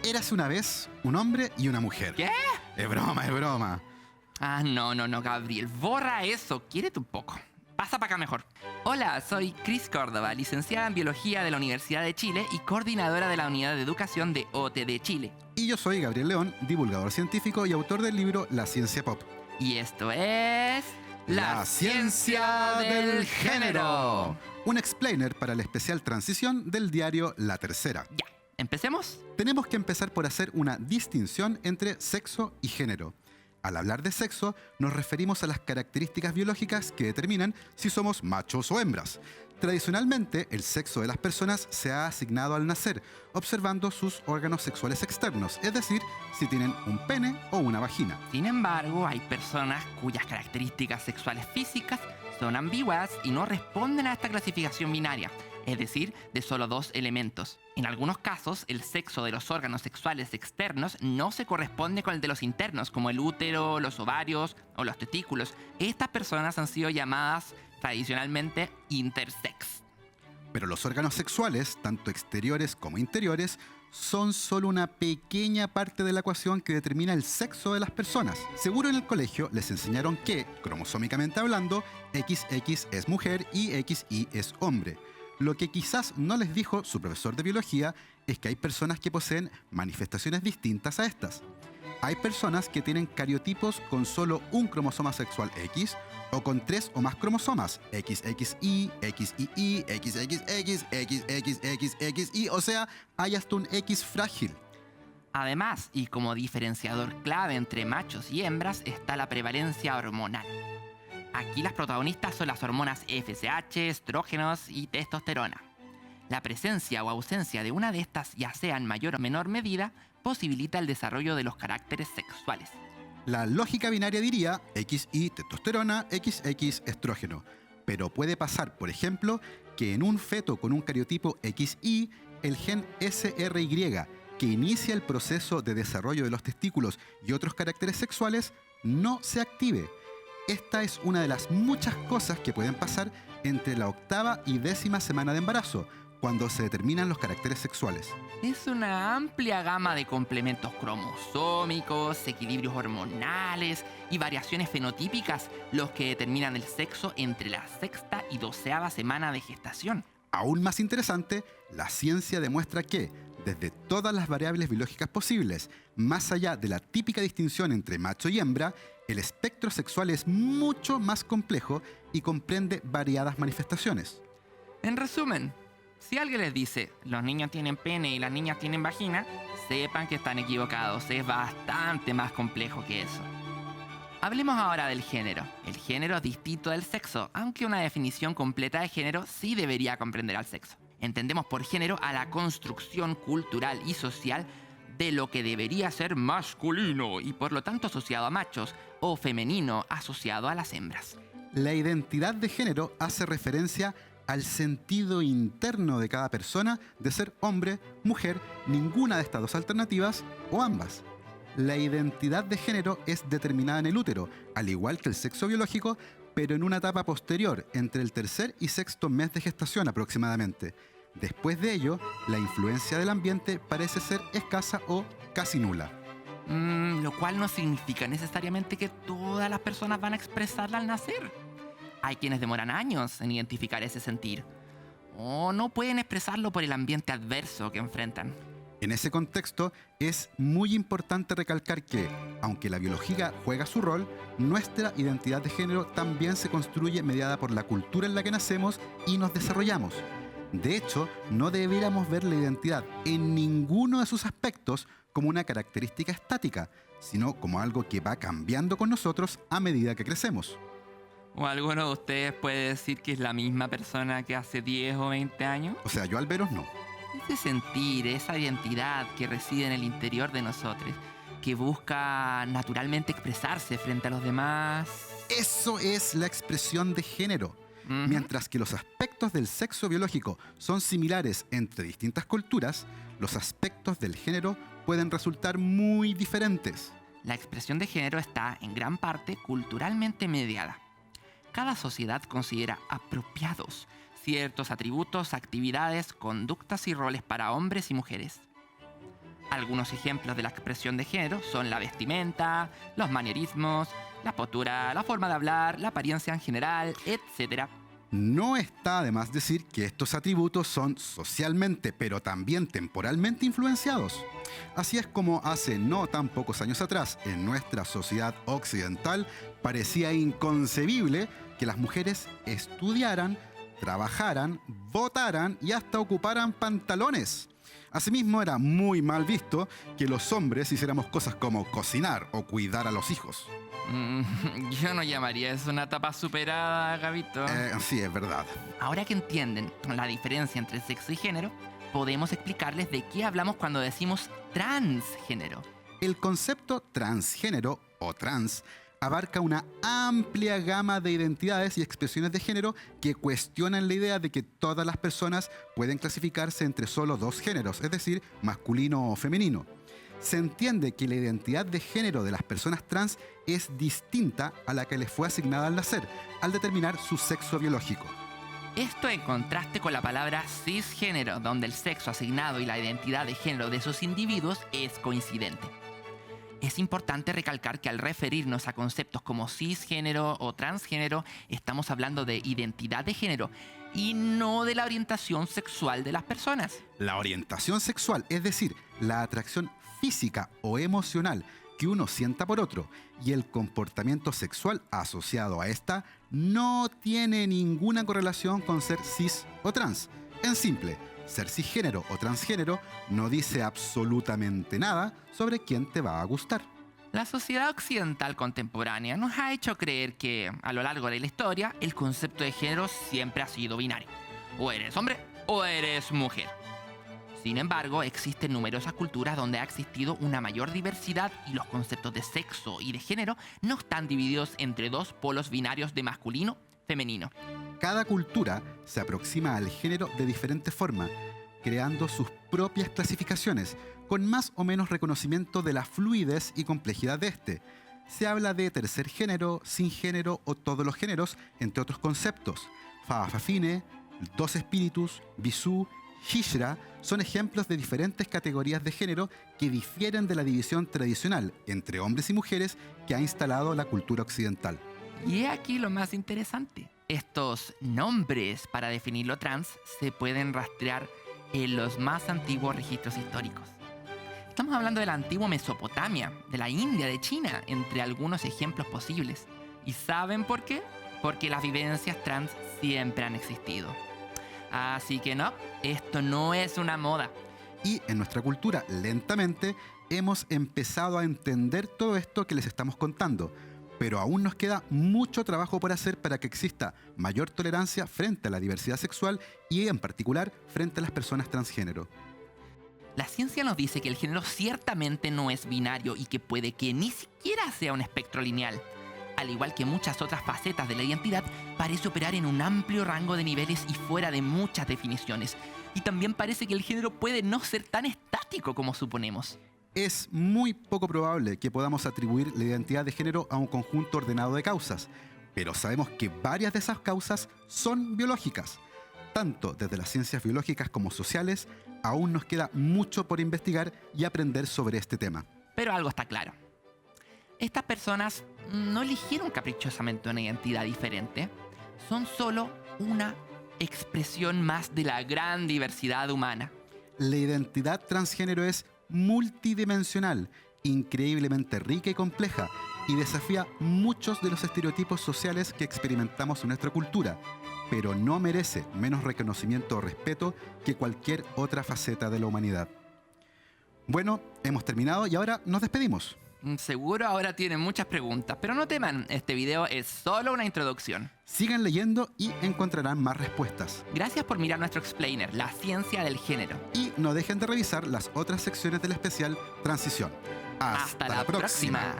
Érase una vez un hombre y una mujer. ¿Qué? Es broma, es broma. Ah, no, Gabriel. Borra eso. Quiérete un poco. Pasa para acá mejor. Hola, soy Cris Córdoba, licenciada en Biología de la Universidad de Chile y coordinadora de la Unidad de Educación de OTD Chile. Y yo soy Gabriel León, divulgador científico y autor del libro La Ciencia Pop. Y esto es... La Ciencia del Género. Un explainer para la especial transición del diario La Tercera. Ya, ¿empecemos? Tenemos que empezar por hacer una distinción entre sexo y género. Al hablar de sexo, nos referimos a las características biológicas que determinan si somos machos o hembras. Tradicionalmente, el sexo de las personas se ha asignado al nacer, observando sus órganos sexuales externos, es decir, si tienen un pene o una vagina. Sin embargo, hay personas cuyas características sexuales físicas son ambiguas y no responden a esta clasificación binaria, es decir, de solo dos elementos. En algunos casos, el sexo de los órganos sexuales externos no se corresponde con el de los internos, como el útero, los ovarios o los testículos. Estas personas han sido llamadas tradicionalmente intersex. Pero los órganos sexuales, tanto exteriores como interiores, son solo una pequeña parte de la ecuación que determina el sexo de las personas. Seguro en el colegio les enseñaron que, cromosómicamente hablando, XX es mujer y XY es hombre. Lo que quizás no les dijo su profesor de biología es que hay personas que poseen manifestaciones distintas a estas. Hay personas que tienen cariotipos con solo un cromosoma sexual X o con 3 o más cromosomas XXY, XYY, XXX, XXXXY, o sea, hay hasta un X frágil. Además, y como diferenciador clave entre machos y hembras, está la prevalencia hormonal. Aquí las protagonistas son las hormonas FSH, estrógenos y testosterona. La presencia o ausencia de una de estas, ya sea en mayor o menor medida, posibilita el desarrollo de los caracteres sexuales. La lógica binaria diría XY testosterona, XX estrógeno. Pero puede pasar, por ejemplo, que en un feto con un cariotipo XY, el gen SRY, que inicia el proceso de desarrollo de los testículos y otros caracteres sexuales, no se active. Esta es una de las muchas cosas que pueden pasar entre la 8ª y 10ª semana de embarazo, cuando se determinan los caracteres sexuales. Es una amplia gama de complementos cromosómicos, equilibrios hormonales y variaciones fenotípicas los que determinan el sexo entre la 6ª y 12ª semana de gestación. Aún más interesante, la ciencia demuestra que, desde todas las variables biológicas posibles, más allá de la típica distinción entre macho y hembra, el espectro sexual es mucho más complejo y comprende variadas manifestaciones. En resumen, si alguien les dice, los niños tienen pene y las niñas tienen vagina, sepan que están equivocados, es bastante más complejo que eso. Hablemos ahora del género. El género es distinto del sexo, aunque una definición completa de género sí debería comprender al sexo. Entendemos por género a la construcción cultural y social de lo que debería ser masculino y por lo tanto asociado a machos, o femenino asociado a las hembras. La identidad de género hace referencia al sentido interno de cada persona de ser hombre, mujer, ninguna de estas dos alternativas o ambas. La identidad de género es determinada en el útero, al igual que el sexo biológico, pero en una etapa posterior, entre el 3er y 6º mes de gestación aproximadamente. Después de ello, la influencia del ambiente parece ser escasa o casi nula. Lo cual no significa necesariamente que todas las personas van a expresarla al nacer. Hay quienes demoran años en identificar ese sentir, o no pueden expresarlo por el ambiente adverso que enfrentan. En ese contexto, es muy importante recalcar que, aunque la biología juega su rol, nuestra identidad de género también se construye mediada por la cultura en la que nacemos y nos desarrollamos. De hecho, no deberíamos ver la identidad en ninguno de sus aspectos como una característica estática, sino como algo que va cambiando con nosotros a medida que crecemos. ¿O alguno de ustedes puede decir que es la misma persona que hace 10 o 20 años? O sea, yo al veros no. Ese sentir, esa identidad que reside en el interior de nosotros, que busca naturalmente expresarse frente a los demás. Eso es la expresión de género. Mientras que los aspectos del sexo biológico son similares entre distintas culturas, los aspectos del género pueden resultar muy diferentes. La expresión de género está, en gran parte, culturalmente mediada. Cada sociedad considera apropiados ciertos atributos, actividades, conductas y roles para hombres y mujeres. Algunos ejemplos de la expresión de género son la vestimenta, los manierismos, la postura, la forma de hablar, la apariencia en general, etc. No está de más decir que estos atributos son socialmente, pero también temporalmente influenciados. Así es como hace no tan pocos años atrás, en nuestra sociedad occidental, parecía inconcebible que las mujeres estudiaran, trabajaran, votaran y hasta ocuparan pantalones. Asimismo, era muy mal visto que los hombres hiciéramos cosas como cocinar o cuidar a los hijos. Yo no llamaría eso una etapa superada, Gabito. Sí, es verdad. Ahora que entienden la diferencia entre sexo y género, podemos explicarles de qué hablamos cuando decimos transgénero. El concepto transgénero o trans abarca una amplia gama de identidades y expresiones de género que cuestionan la idea de que todas las personas pueden clasificarse entre solo dos géneros, es decir, masculino o femenino. Se entiende que la identidad de género de las personas trans es distinta a la que les fue asignada al nacer, al determinar su sexo biológico. Esto en contraste con la palabra cisgénero, donde el sexo asignado y la identidad de género de esos individuos es coincidente. Es importante recalcar que al referirnos a conceptos como cisgénero o transgénero, estamos hablando de identidad de género y no de la orientación sexual de las personas. La orientación sexual, es decir, la atracción física o emocional que uno sienta por otro, y el comportamiento sexual asociado a esta, no tiene ninguna correlación con ser cis o trans. En simple, ser cisgénero o transgénero no dice absolutamente nada sobre quién te va a gustar. La sociedad occidental contemporánea nos ha hecho creer que, a lo largo de la historia, el concepto de género siempre ha sido binario. O eres hombre o eres mujer. Sin embargo, existen numerosas culturas donde ha existido una mayor diversidad y los conceptos de sexo y de género no están divididos entre dos polos binarios de masculino, femenino. Cada cultura se aproxima al género de diferente forma, creando sus propias clasificaciones, con más o menos reconocimiento de la fluidez y complejidad de este. Se habla de tercer género, sin género o todos los géneros, entre otros conceptos. Fa'afafine, dos espíritus, Visú, Hijra son ejemplos de diferentes categorías de género que difieren de la división tradicional entre hombres y mujeres que ha instalado la cultura occidental. Y he aquí lo más interesante. Estos nombres para definir lo trans se pueden rastrear en los más antiguos registros históricos. Estamos hablando de la antigua Mesopotamia, de la India, de China, entre algunos ejemplos posibles. ¿Y saben por qué? Porque las vivencias trans siempre han existido. Así que no, esto no es una moda. Y en nuestra cultura, lentamente, hemos empezado a entender todo esto que les estamos contando. Pero aún nos queda mucho trabajo por hacer para que exista mayor tolerancia frente a la diversidad sexual y en particular frente a las personas transgénero. La ciencia nos dice que el género ciertamente no es binario y que puede que ni siquiera sea un espectro lineal. Al igual que muchas otras facetas de la identidad, parece operar en un amplio rango de niveles y fuera de muchas definiciones. Y también parece que el género puede no ser tan estático como suponemos. Es muy poco probable que podamos atribuir la identidad de género a un conjunto ordenado de causas, pero sabemos que varias de esas causas son biológicas. Tanto desde las ciencias biológicas como sociales, aún nos queda mucho por investigar y aprender sobre este tema. Pero algo está claro. Estas personas no eligieron caprichosamente una identidad diferente, son solo una expresión más de la gran diversidad humana. La identidad transgénero es multidimensional, increíblemente rica y compleja, y desafía muchos de los estereotipos sociales que experimentamos en nuestra cultura, pero no merece menos reconocimiento o respeto que cualquier otra faceta de la humanidad. Bueno, hemos terminado y ahora nos despedimos. Seguro ahora tienen muchas preguntas, pero no teman, este video es solo una introducción. Sigan leyendo y encontrarán más respuestas. Gracias por mirar nuestro explainer, la ciencia del género. Y no dejen de revisar las otras secciones del especial Transición. Hasta la próxima.